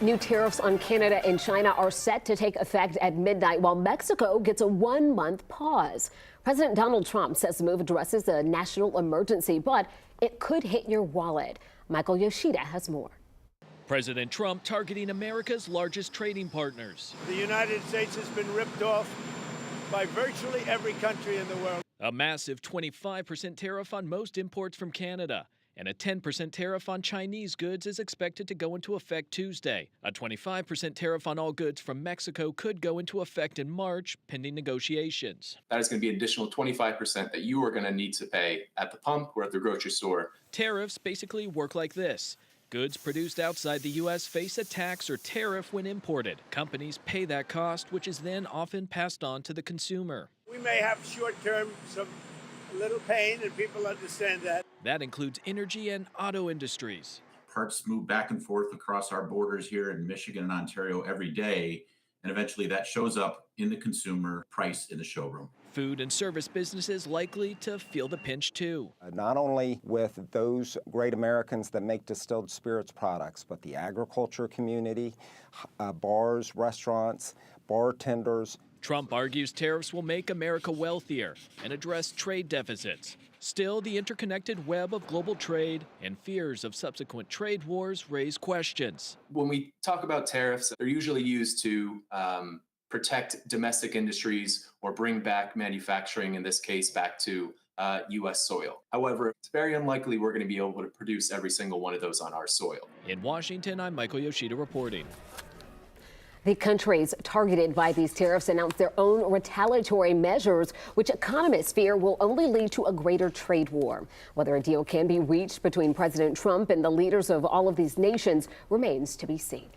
New tariffs on Canada and China are set to take effect at midnight, while Mexico gets a one-month pause. President Donald Trump says the move addresses a national emergency, but it could hit your wallet. Michael Yoshida has more. President Trump targeting America's largest trading partners. The United States has been ripped off by virtually every country in the world. A massive 25% tariff on most imports from Canada. And a 10% tariff on Chinese goods is expected to go into effect Tuesday. A 25% tariff on all goods from Mexico could go into effect in March, pending negotiations. That is going to be an additional 25% that you are going to need to pay at the pump or at the grocery store. Tariffs basically work like this. Goods produced outside the U.S. face a tax or tariff when imported. Companies pay that cost, which is then often passed on to the consumer. We may have short-term a little pain, and people understand that. That includes energy and auto industries. Parts move back and forth across our borders here in Michigan and Ontario every day, and eventually that shows up in the consumer price in the showroom. Food and service businesses likely to feel the pinch too. Not only with those great Americans that make distilled spirits products, but the agriculture community, bars, restaurants, bartenders. Trump argues tariffs will make America wealthier and address trade deficits. Still, the interconnected web of global trade and fears of subsequent trade wars raise questions. When we talk about tariffs, they're usually used to protect domestic industries or bring back manufacturing, in this case, back to U.S. soil. However, it's very unlikely we're going to be able to produce every single one of those on our soil. In Washington, I'm Michael Yoshida reporting. The countries targeted by these tariffs announced their own retaliatory measures, which economists fear will only lead to a greater trade war. Whether a deal can be reached between President Trump and the leaders of all of these nations remains to be seen.